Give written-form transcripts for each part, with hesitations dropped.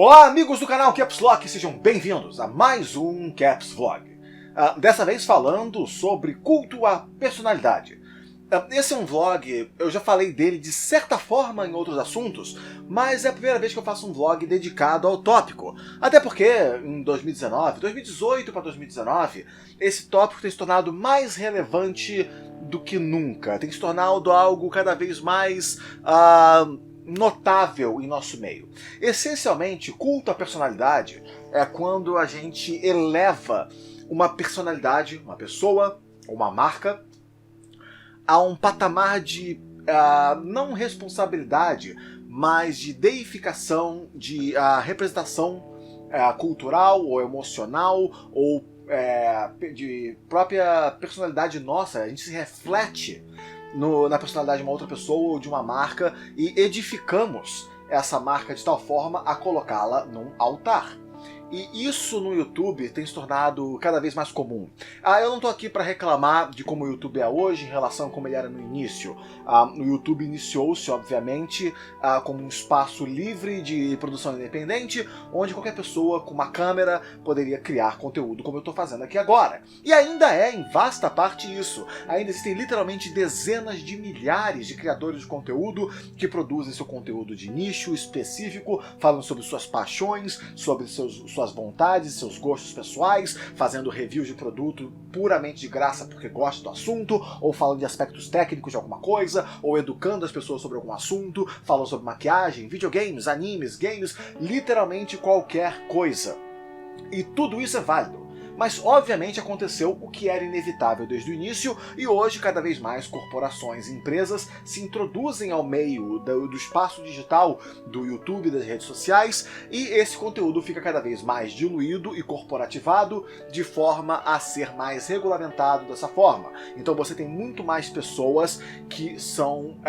Olá, amigos do canal Caps Lock, sejam bem-vindos a mais um Caps Vlog. Dessa vez falando sobre culto à personalidade. Esse é um vlog, eu já falei dele de certa forma em outros assuntos, mas é a primeira vez que eu faço um vlog dedicado ao tópico. Até porque em 2018 para 2019, esse tópico tem se tornado mais relevante do que nunca. Tem se tornado algo cada vez mais notável em nosso meio. Essencialmente, culto à personalidade é quando a gente eleva uma personalidade, uma pessoa, uma marca, a um patamar de não responsabilidade, mas de deificação, de representação cultural ou emocional ou de própria personalidade nossa. A gente se reflete na personalidade de uma outra pessoa ou de uma marca e edificamos essa marca de tal forma a colocá-la num altar. E isso no YouTube tem se tornado cada vez mais comum. Eu não estou aqui para reclamar de como o YouTube é hoje em relação a como ele era no início. O YouTube iniciou-se, obviamente, como um espaço livre de produção independente, onde qualquer pessoa com uma câmera poderia criar conteúdo como eu estou fazendo aqui agora. E ainda é, em vasta parte, isso. Ainda existem literalmente dezenas de milhares de criadores de conteúdo que produzem seu conteúdo de nicho específico, falando sobre suas paixões, sobre suas vontades, seus gostos pessoais, fazendo reviews de produto puramente de graça porque gosta do assunto, ou falando de aspectos técnicos de alguma coisa, ou educando as pessoas sobre algum assunto, falando sobre maquiagem, videogames, animes, games, literalmente qualquer coisa. E tudo isso é válido. Mas obviamente aconteceu o que era inevitável desde o início e hoje cada vez mais corporações e empresas se introduzem ao meio do espaço digital do YouTube e das redes sociais e esse conteúdo fica cada vez mais diluído e corporativado de forma a ser mais regulamentado dessa forma. Então você tem muito mais pessoas que são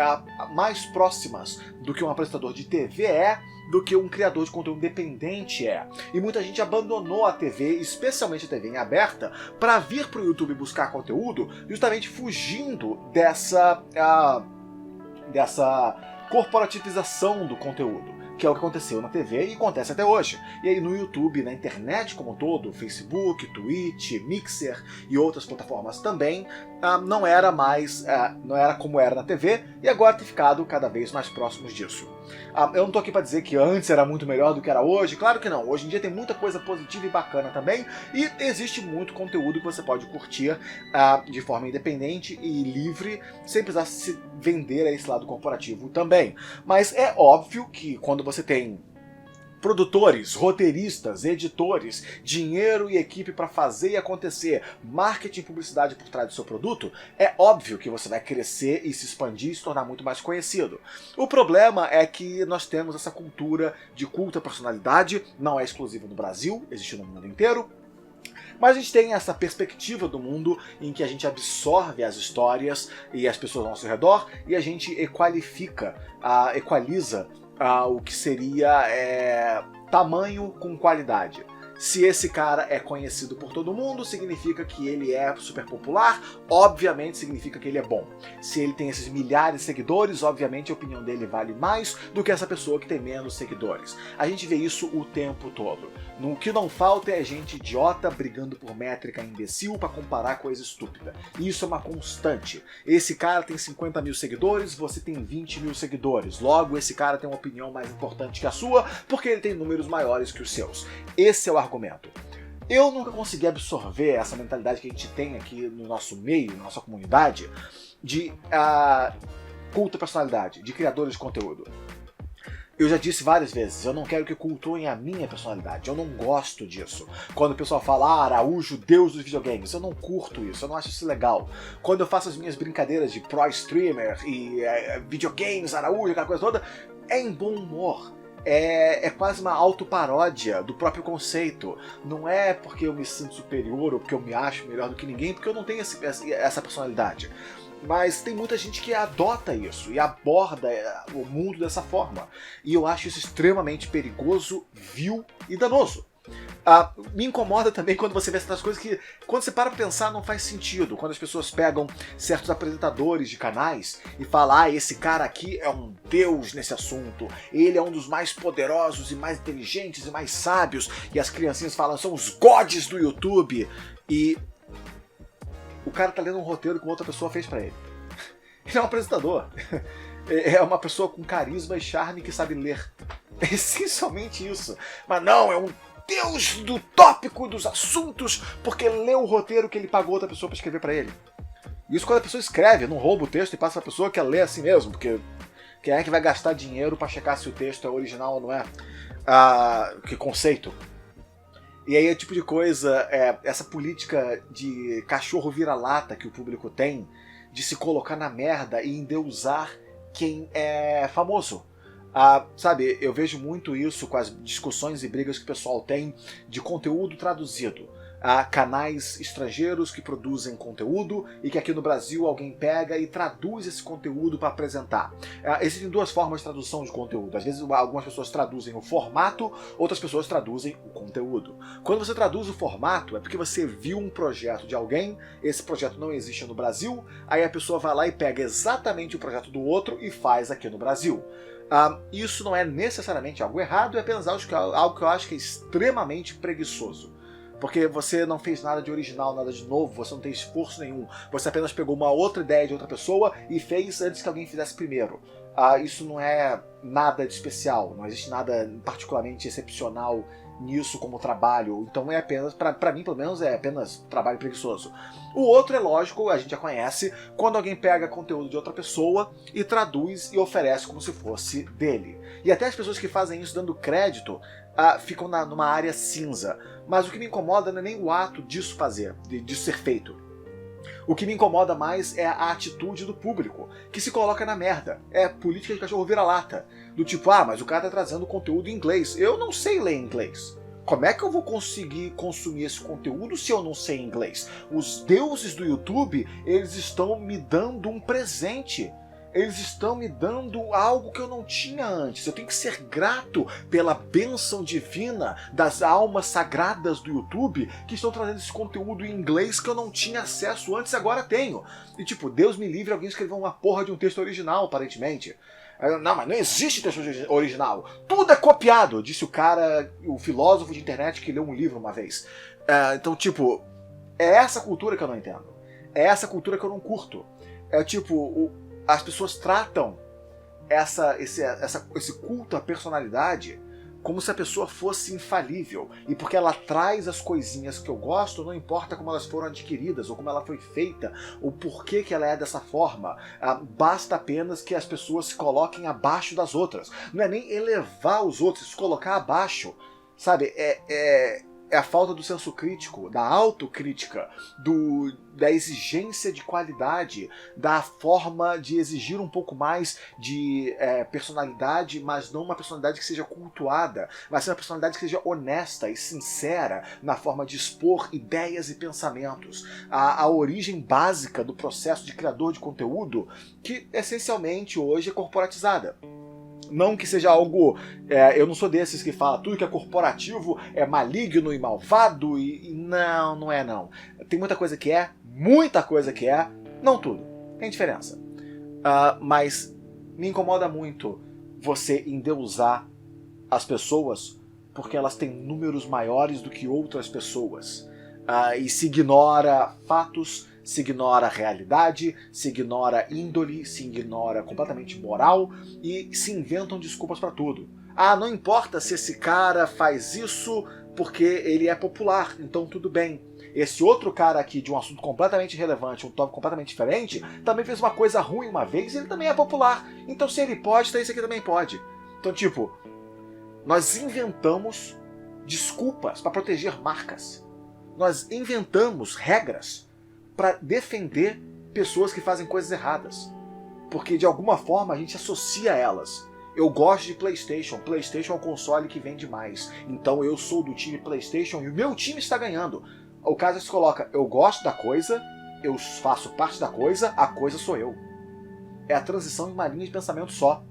mais próximas do que um apresentador de TV do que um criador de conteúdo independente é. E muita gente abandonou a TV, especialmente a TV em aberta, para vir para o YouTube buscar conteúdo, justamente fugindo dessa corporativização do conteúdo, que é o que aconteceu na TV e acontece até hoje. E aí no YouTube, na internet como um todo, Facebook, Twitch, Mixer e outras plataformas também, não era como era na TV e agora tem ficado cada vez mais próximos disso. Eu não tô aqui para dizer que antes era muito melhor do que era hoje, claro que não. Hoje em dia tem muita coisa positiva e bacana também e existe muito conteúdo que você pode curtir de forma independente e livre, sem precisar se vender a esse lado corporativo também. Mas é óbvio que quando você tem produtores, roteiristas, editores, dinheiro e equipe para fazer e acontecer, marketing e publicidade por trás do seu produto, é óbvio que você vai crescer e se expandir e se tornar muito mais conhecido. O problema é que nós temos essa cultura de culto à personalidade, não é exclusiva no Brasil, existe no mundo inteiro, mas a gente tem essa perspectiva do mundo em que a gente absorve as histórias e as pessoas ao nosso redor e a gente equaliza o que seria tamanho com qualidade. Se esse cara é conhecido por todo mundo, significa que ele é super popular, obviamente significa que ele é bom. Se ele tem esses milhares de seguidores, obviamente a opinião dele vale mais do que essa pessoa que tem menos seguidores. A gente vê isso o tempo todo. O que não falta é gente idiota brigando por métrica imbecil para comparar coisa estúpida. E isso é uma constante. Esse cara tem 50 mil seguidores, você tem 20 mil seguidores. Logo, esse cara tem uma opinião mais importante que a sua, porque ele tem números maiores que os seus. Esse é o argumento. Eu nunca consegui absorver essa mentalidade que a gente tem aqui no nosso meio, na nossa comunidade, de culto à personalidade, de criadores de conteúdo. Eu já disse várias vezes, eu não quero que cultuem a minha personalidade, eu não gosto disso. Quando o pessoal fala, Araújo, deus dos videogames, eu não curto isso, eu não acho isso legal. Quando eu faço as minhas brincadeiras de pro streamer e videogames, Araújo, aquela coisa toda, é em bom humor. É quase uma autoparódia do próprio conceito. Não é porque eu me sinto superior ou porque eu me acho melhor do que ninguém, porque eu não tenho essa personalidade. Mas tem muita gente que adota isso e aborda o mundo dessa forma. E eu acho isso extremamente perigoso, vil e danoso. Me incomoda também quando você vê certas coisas que, quando você para pra pensar, não faz sentido. Quando as pessoas pegam certos apresentadores de canais e falam, esse cara aqui é um deus nesse assunto, ele é um dos mais poderosos e mais inteligentes e mais sábios, e as criancinhas falam, são os gods do YouTube, e o cara tá lendo um roteiro que uma outra pessoa fez pra ele. Ele é um apresentador. É uma pessoa com carisma e charme que sabe ler. É essencialmente isso. Mas não, é um deus do tópico, dos assuntos, porque leu o roteiro que ele pagou outra pessoa pra escrever pra ele. Isso quando a pessoa escreve, não rouba o texto e passa pra pessoa que ela lê assim mesmo, porque quem é que vai gastar dinheiro pra checar se o texto é original ou não é? Que conceito. E aí é o tipo de coisa, essa política de cachorro vira-lata que o público tem, de se colocar na merda e endeusar quem é famoso. Sabe, eu vejo muito isso com as discussões e brigas que o pessoal tem de conteúdo traduzido. Canais estrangeiros que produzem conteúdo e que aqui no Brasil alguém pega e traduz esse conteúdo para apresentar. Existem duas formas de tradução de conteúdo. Às vezes algumas pessoas traduzem o formato, outras pessoas traduzem o conteúdo. Quando você traduz o formato, é porque você viu um projeto de alguém, esse projeto não existe no Brasil, aí a pessoa vai lá e pega exatamente o projeto do outro e faz aqui no Brasil. Isso não é necessariamente algo errado, é apenas algo que eu acho que é extremamente preguiçoso. Porque você não fez nada de original, nada de novo, você não tem esforço nenhum. Você apenas pegou uma outra ideia de outra pessoa e fez antes que alguém fizesse primeiro. Isso não é nada de especial, não existe nada particularmente excepcional nisso como trabalho. Então é apenas, pra mim pelo menos, é apenas trabalho preguiçoso. O outro é lógico, a gente já conhece, quando alguém pega conteúdo de outra pessoa e traduz e oferece como se fosse dele. E até as pessoas que fazem isso dando crédito ficam numa área cinza. Mas o que me incomoda não é nem o ato disso disso ser feito. O que me incomoda mais é a atitude do público, que se coloca na merda. É política de cachorro vira-lata. Do tipo, mas o cara tá trazendo conteúdo em inglês. Eu não sei ler inglês. Como é que eu vou conseguir consumir esse conteúdo se eu não sei inglês? Os deuses do YouTube, eles estão me dando um presente. Eles estão me dando algo que eu não tinha antes. Eu tenho que ser grato pela bênção divina das almas sagradas do YouTube que estão trazendo esse conteúdo em inglês que eu não tinha acesso antes e agora tenho. E tipo, Deus me livre, alguém escreveu uma porra de um texto original, aparentemente. Não, mas não existe texto original. Tudo é copiado, disse o cara, o filósofo de internet que leu um livro uma vez. Então, tipo, é essa cultura que eu não entendo. É essa cultura que eu não curto. É tipo, as pessoas tratam esse culto à personalidade como se a pessoa fosse infalível. E porque ela traz as coisinhas que eu gosto, não importa como elas foram adquiridas, ou como ela foi feita, ou por que ela é dessa forma. Basta apenas que as pessoas se coloquem abaixo das outras. Não é nem elevar os outros, se colocar abaixo. Sabe, é a falta do senso crítico, da autocrítica, da exigência de qualidade, da forma de exigir um pouco mais de personalidade, mas não uma personalidade que seja cultuada, mas uma personalidade que seja honesta e sincera na forma de expor ideias e pensamentos. A origem básica do processo de criador de conteúdo, que essencialmente hoje é corporatizada. Não que seja algo... eu não sou desses que fala tudo que é corporativo é maligno e malvado e não é não. Tem muita coisa que é, não tudo. Tem diferença. Mas me incomoda muito você endeusar as pessoas porque elas têm números maiores do que outras pessoas. E se ignora fatos, se ignora realidade, se ignora índole, se ignora completamente moral e se inventam desculpas para tudo. Não importa se esse cara faz isso porque ele é popular, então tudo bem. Esse outro cara aqui de um assunto completamente relevante, um tópico completamente diferente, também fez uma coisa ruim uma vez e ele também é popular. Então se ele pode, então esse aqui também pode. Então tipo, nós inventamos desculpas para proteger marcas. Nós inventamos regras para defender pessoas que fazem coisas erradas. Porque de alguma forma a gente associa elas. Eu gosto de PlayStation. PlayStation é um console que vende mais. Então eu sou do time PlayStation e o meu time está ganhando. O caso se coloca, eu gosto da coisa, eu faço parte da coisa, a coisa sou eu. É a transição em uma linha de pensamento só.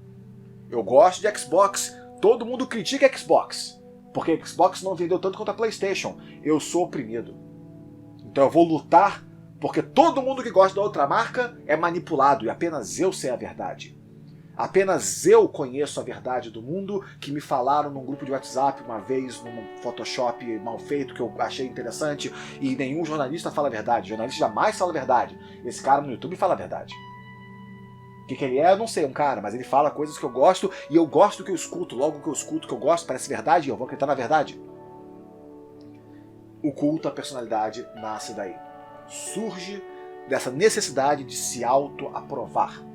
Eu gosto de Xbox, todo mundo critica Xbox. porque a Xbox não vendeu tanto quanto a PlayStation. Eu sou oprimido. Então eu vou lutar porque todo mundo que gosta da outra marca é manipulado e apenas eu sei a verdade. Apenas eu conheço a verdade do mundo, que me falaram num grupo de WhatsApp uma vez, num Photoshop mal feito que eu achei interessante, e nenhum jornalista fala a verdade. O jornalista jamais fala a verdade. Esse cara no YouTube fala a verdade. O que ele é, eu não sei, um cara, mas ele fala coisas que eu gosto, e eu gosto do que eu escuto. Logo que eu escuto o que eu gosto, parece verdade, e eu vou acreditar na verdade. O culto à personalidade nasce daí. Surge dessa necessidade de se auto-aprovar.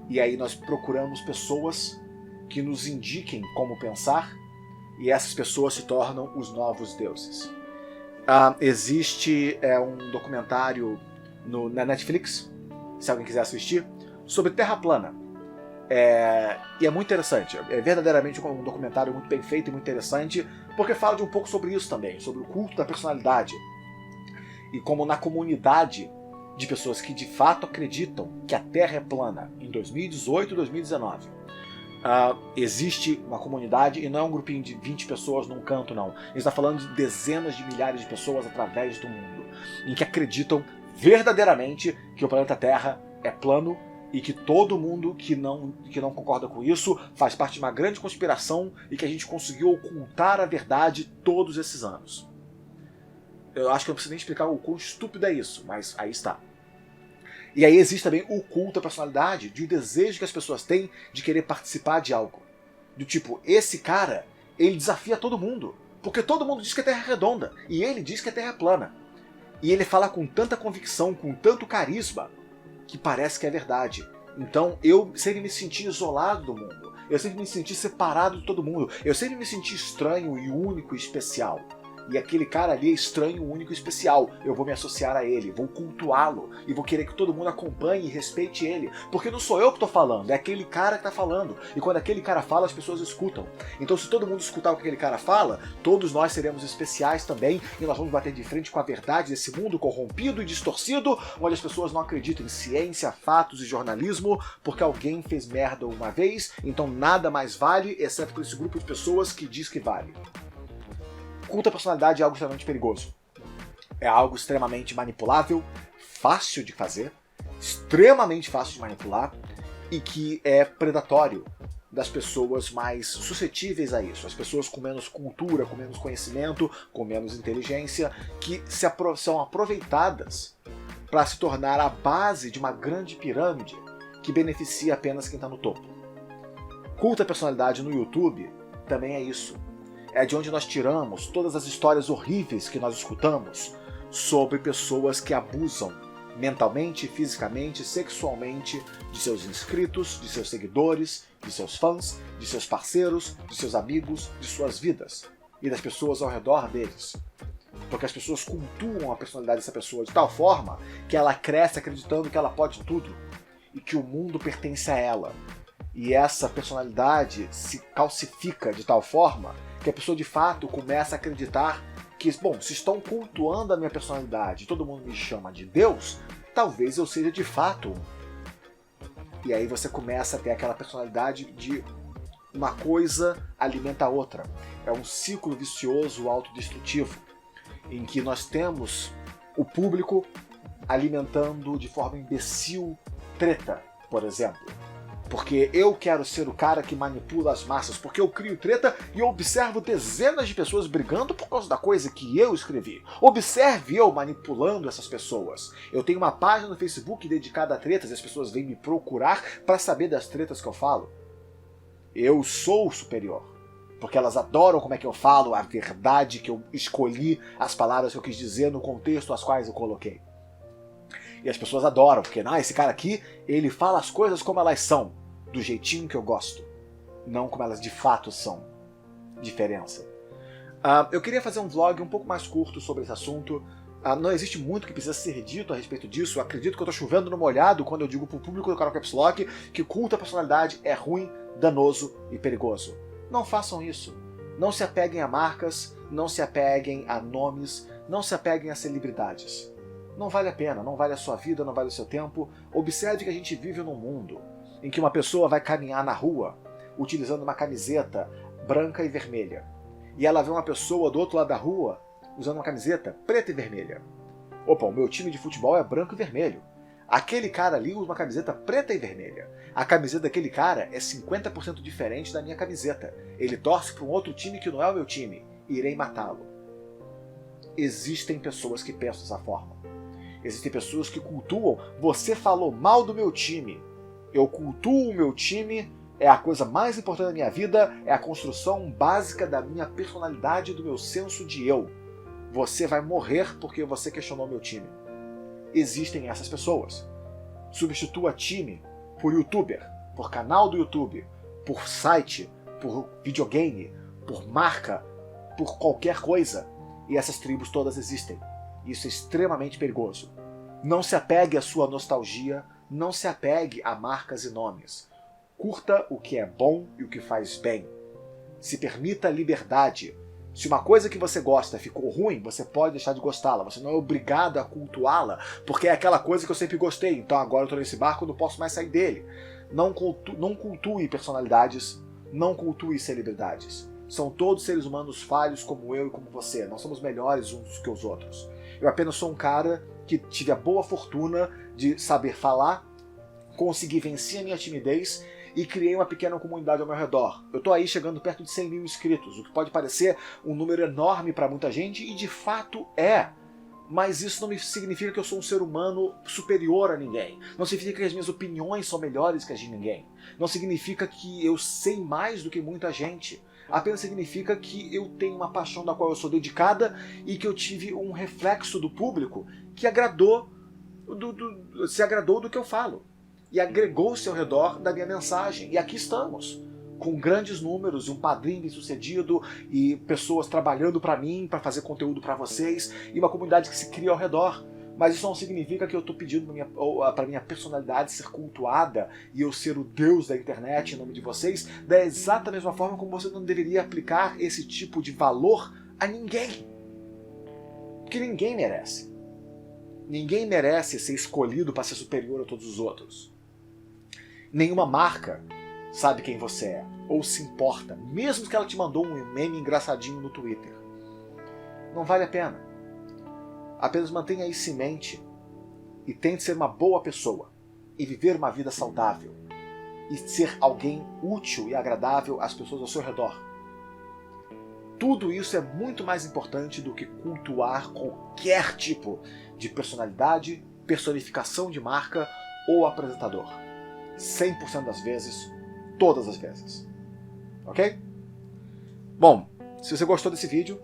E aí nós procuramos pessoas que nos indiquem como pensar, e essas pessoas se tornam os novos deuses. Existe um documentário na Netflix, se alguém quiser assistir, sobre Terra plana. E é muito interessante. É verdadeiramente um documentário muito bem feito e muito interessante, porque fala de um pouco sobre isso também, sobre o culto da personalidade. E como na comunidade de pessoas que de fato acreditam que a Terra é plana, em 2018 e 2019, existe uma comunidade, e não é um grupinho de 20 pessoas num canto, não. Ele está falando de dezenas de milhares de pessoas através do mundo, em que acreditam verdadeiramente que o planeta Terra é plano, e que todo mundo que não concorda com isso faz parte de uma grande conspiração e que a gente conseguiu ocultar a verdade todos esses anos. Eu acho que eu não preciso nem explicar o quão estúpido é isso, mas aí está. E aí existe também o culto à personalidade, de o desejo que as pessoas têm de querer participar de algo. Do tipo, esse cara, ele desafia todo mundo, porque todo mundo diz que a Terra é redonda, e ele diz que a Terra é plana. E ele fala com tanta convicção, com tanto carisma, que parece que é verdade. Então eu sempre me senti isolado do mundo, eu sempre me senti separado de todo mundo, eu sempre me senti estranho e único e especial. E aquele cara ali é estranho, único e especial. Eu vou me associar a ele, vou cultuá-lo e vou querer que todo mundo acompanhe e respeite ele. Porque não sou eu que estou falando, é aquele cara que está falando. E quando aquele cara fala, as pessoas escutam. Então se todo mundo escutar o que aquele cara fala, todos nós seremos especiais também e nós vamos bater de frente com a verdade desse mundo corrompido e distorcido, onde as pessoas não acreditam em ciência, fatos e jornalismo, porque alguém fez merda uma vez, então nada mais vale, exceto por esse grupo de pessoas que diz que vale. Culto à personalidade é algo extremamente perigoso. É algo extremamente manipulável, fácil de fazer, extremamente fácil de manipular e que é predatório das pessoas mais suscetíveis a isso. As pessoas com menos cultura, com menos conhecimento, com menos inteligência, que são aproveitadas para se tornar a base de uma grande pirâmide que beneficia apenas quem está no topo. Culto à personalidade no YouTube também é isso. É de onde nós tiramos todas as histórias horríveis que nós escutamos sobre pessoas que abusam mentalmente, fisicamente, sexualmente de seus inscritos, de seus seguidores, de seus fãs, de seus parceiros, de seus amigos, de suas vidas e das pessoas ao redor deles. Porque as pessoas cultuam a personalidade dessa pessoa de tal forma que ela cresce acreditando que ela pode tudo e que o mundo pertence a ela. E essa personalidade se calcifica de tal forma que a pessoa de fato começa a acreditar que, bom, se estão cultuando a minha personalidade e todo mundo me chama de Deus, talvez eu seja de fato um. E aí você começa a ter aquela personalidade de uma coisa alimenta a outra. É um ciclo vicioso autodestrutivo, em que nós temos o público alimentando de forma imbecil treta, por exemplo. Porque eu quero ser o cara que manipula as massas, porque eu crio treta e eu observo dezenas de pessoas brigando por causa da coisa que eu escrevi. Observe eu manipulando essas pessoas. Eu tenho uma página no Facebook dedicada a tretas e as pessoas vêm me procurar para saber das tretas que eu falo. Eu sou o superior, porque elas adoram como é que eu falo, a verdade que eu escolhi, as palavras que eu quis dizer no contexto as quais eu coloquei. E as pessoas adoram, porque esse cara aqui, ele fala as coisas como elas são, do jeitinho que eu gosto, não como elas de fato são. Diferença. Eu queria fazer um vlog um pouco mais curto sobre esse assunto. Não existe muito que precisa ser dito a respeito disso. Eu acredito que eu estou chovendo no molhado quando eu digo para o público do canal Caps Lock que culto à personalidade é ruim, danoso e perigoso. Não façam isso. Não se apeguem a marcas, não se apeguem a nomes, não se apeguem a celebridades. Não vale a pena, não vale a sua vida, não vale o seu tempo. Observe que a gente vive num mundo em que uma pessoa vai caminhar na rua utilizando uma camiseta branca e vermelha. e ela vê uma pessoa do outro lado da rua usando uma camiseta preta e vermelha. Opa, o meu time de futebol é branco e vermelho. Aquele cara ali usa uma camiseta preta e vermelha. A camiseta daquele cara é 50% diferente da minha camiseta. Ele torce para um outro time que não é o meu time. Irei matá-lo. Existem pessoas que pensam dessa forma. Existem pessoas que cultuam. Você falou mal do meu time. Eu cultuo o meu time. É a coisa mais importante da minha vida. É a construção básica da minha personalidade e do meu senso de eu. Você vai morrer porque você questionou meu time. Existem essas pessoas. Substitua time por youtuber, por canal do YouTube, por site, por videogame, por marca, por qualquer coisa. E essas tribos todas existem. Isso é extremamente perigoso. Não se apegue à sua nostalgia, não se apegue a marcas e nomes. Curta o que é bom e o que faz bem. Se permita liberdade. Se uma coisa que você gosta ficou ruim, você pode deixar de gostá-la. Você não é obrigado a cultuá-la, porque é aquela coisa que eu sempre gostei. Então agora eu estou nesse barco, eu não posso mais sair dele. Não cultue personalidades, não cultue celebridades. São todos seres humanos falhos como eu e como você. Não somos melhores uns que os outros. Eu apenas sou um cara que tive a boa fortuna de saber falar, conseguir vencer a minha timidez e criei uma pequena comunidade ao meu redor. Eu estou aí chegando perto de 100 mil inscritos, o que pode parecer um número enorme para muita gente, e de fato é. Mas isso não me significa que eu sou um ser humano superior a ninguém. Não significa que as minhas opiniões são melhores que as de ninguém. Não significa que eu sei mais do que muita gente. Apenas significa que eu tenho uma paixão da qual eu sou dedicada e que eu tive um reflexo do público que se agradou do que eu falo. E agregou-se ao redor da minha mensagem. E aqui estamos, com grandes números, um padrinho bem-sucedido e pessoas trabalhando para mim, para fazer conteúdo para vocês, e uma comunidade que se cria ao redor. Mas isso não significa que eu estou pedindo para minha personalidade ser cultuada e eu ser o deus da internet em nome de vocês, da exata mesma forma como você não deveria aplicar esse tipo de valor a ninguém. Porque ninguém merece. Ninguém merece ser escolhido para ser superior a todos os outros. Nenhuma marca sabe quem você é, ou se importa, mesmo que ela te mandou um meme engraçadinho no Twitter. Não vale a pena. Apenas mantenha isso em mente e tente ser uma boa pessoa e viver uma vida saudável e ser alguém útil e agradável às pessoas ao seu redor. Tudo isso é muito mais importante do que cultuar qualquer tipo de personalidade, personificação de marca ou apresentador. 100% das vezes, todas as vezes. Ok? Bom, se você gostou desse vídeo,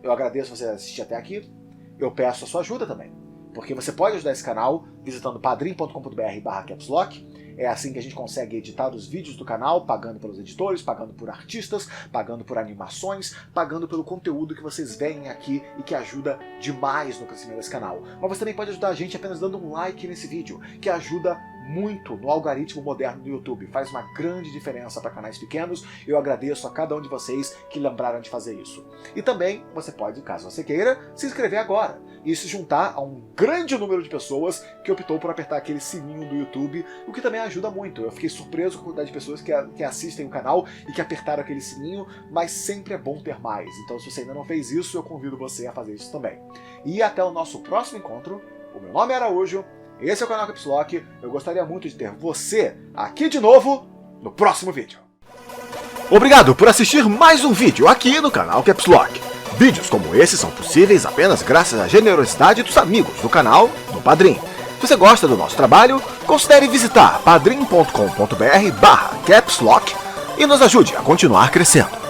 eu agradeço você assistir até aqui. Eu peço a sua ajuda também, porque você pode ajudar esse canal visitando padrim.com.br/capslock. É assim que a gente consegue editar os vídeos do canal, pagando pelos editores, pagando por artistas, pagando por animações, pagando pelo conteúdo que vocês veem aqui e que ajuda demais no crescimento desse canal. Mas você também pode ajudar a gente apenas dando um like nesse vídeo, que ajuda muito no algoritmo moderno do YouTube. Faz uma grande diferença para canais pequenos. Eu agradeço a cada um de vocês que lembraram de fazer isso. E também você pode, caso você queira, se inscrever agora e se juntar a um grande número de pessoas que optou por apertar aquele sininho do YouTube, o que também ajuda muito. Eu fiquei surpreso com a quantidade de pessoas que assistem o canal e que apertaram aquele sininho, mas sempre é bom ter mais. Então, se você ainda não fez isso, eu convido você a fazer isso também. E até o nosso próximo encontro. O meu nome é Araújo, esse é o canal Caps Lock. Eu gostaria muito de ter você aqui de novo no próximo vídeo. Obrigado por assistir mais um vídeo aqui no canal Caps Lock. Vídeos como esse são possíveis apenas graças à generosidade dos amigos do canal no Padrim. Se você gosta do nosso trabalho, considere visitar padrim.com.br/capslock e nos ajude a continuar crescendo.